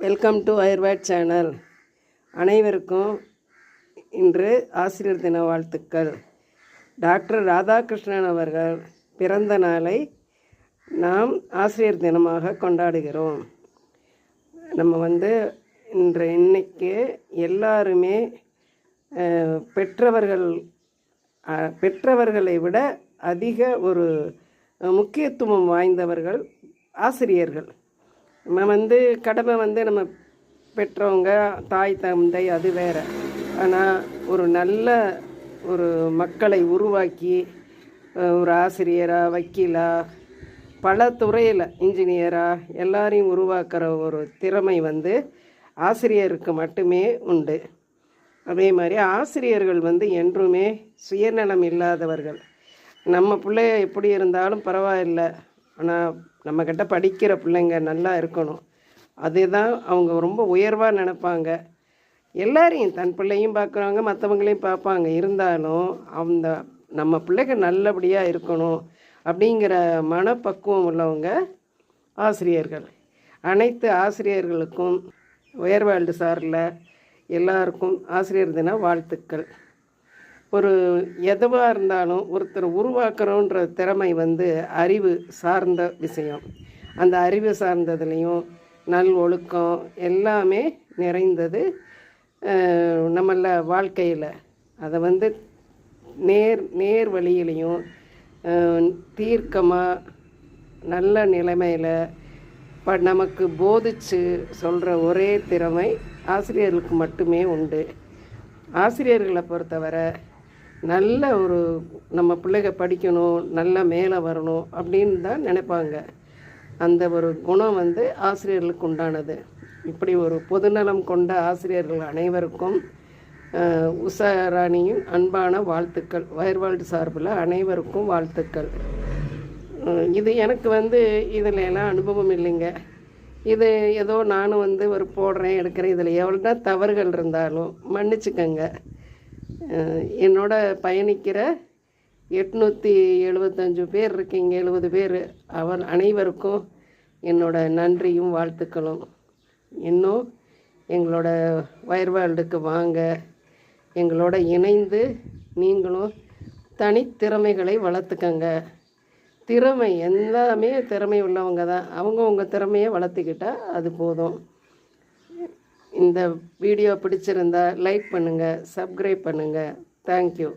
Welcome to அயர்வேட் channel. அனைவருக்கும் இன்று ஆசிரியர் தின வாழ்த்துக்கள். டாக்டர் ராதாகிருஷ்ணன் அவர்கள் பிறந்த நாளை நாம் ஆசிரியர் தினமாக கொண்டாடுகிறோம். நம்ம இன்னைக்கு எல்லாருமே பெற்றவர்களை விட அதிக ஒரு முக்கியத்துவம் வாய்ந்தவர்கள் ஆசிரியர்கள். நம்ம கடமை நம்ம பெற்றவங்க தாய் தந்தை அது வேறு. ஆனால் ஒரு நல்ல ஒரு மக்களை உருவாக்கி ஒரு ஆசிரியராக, வக்கீலாக, பல துறையில் இன்ஜினியராக எல்லாரையும் உருவாக்குற ஒரு திறமை ஆசிரியருக்கு மட்டுமே உண்டு. அதே மாதிரி ஆசிரியர்கள் என்றுமே சுயநலம் இல்லாதவர்கள். நம்ம பிள்ளைய எப்படி இருந்தாலும் பரவாயில்லை, ஆனால் நம்மக்கிட்ட படிக்கிற பிள்ளைங்க நல்லா இருக்கணும், அதுதான் அவங்க ரொம்ப உயர்வாக நினைப்பாங்க. எல்லாரையும் தன் பிள்ளையும் பார்க்குறாங்க, மற்றவங்களையும் பார்ப்பாங்க. இருந்தாலும் நம்ம பிள்ளைங்க நல்லபடியாக இருக்கணும் அப்படிங்கிற மனப்பக்குவம் உள்ளவங்க ஆசிரியர்கள். அனைத்து ஆசிரியர்களுக்கும் உயர்வேல்டு சாரில் எல்லாருக்கும் ஆசிரியர் தின வாழ்த்துக்கள். ஒரு எதுவாக இருந்தாலும் ஒருத்தர் உருவாக்குறோன்ற திறமை அறிவு சார்ந்த விஷயம். அந்த அறிவு சார்ந்ததுலேயும் நல் ஒழுக்கம் எல்லாமே நிறைந்தது நம்மள வாழ்க்கையில். அதை நேர் வழியிலையும் தீர்க்கமாக நல்ல நிலைமையில் நமக்கு போதிச்சு சொல்கிற ஒரே திறமை ஆசிரியர்களுக்கு மட்டுமே உண்டு. ஆசிரியர்களை பொறுத்தவரை நல்ல ஒரு நம்ம பிள்ளைங்க படிக்கணும், நல்லா மேலே வரணும் அப்படின்னு தான் நினைப்பாங்க. அந்த ஒரு குணம் ஆசிரியர்களுக்கு உண்டானது. இப்படி ஒரு பொதுநலம் கொண்ட ஆசிரியர்கள் அனைவருக்கும் உஷாராணியின் அன்பான வாழ்த்துக்கள். வயர்வேல்டு சார்பில் அனைவருக்கும் வாழ்த்துக்கள். இது எனக்கு இதில் எல்லாம் அனுபவம் இல்லைங்க. இது ஏதோ நானும் ஒரு போடுறேன் எடுக்கிறேன், இதில் எவ்வளோ தவறுகள் இருந்தாலும் மன்னிச்சுக்கங்க. என்னோட பயணிக்கிற 875 பேர் இருக்கீங்க, 70 பேர், அனைவருக்கும் என்னோட நன்றியும் வாழ்த்துக்களும். இன்னும் எங்களோட வயர்வேல்டுக்கு வாங்க, எங்களோட இணைந்து நீங்களும் தனித்திறமைகளை வளர்த்துக்கங்க. திறமை எல்லாமே திறமை உள்ளவங்க தான், அவங்க திறமையை வளர்த்துக்கிட்டால் அது போதும். இந்த வீடியோ பிடிச்சிருந்தா லைக் பண்ணுங்கள், சப்ஸ்கிரைப் பண்ணுங்கள். தேங்க்யூ.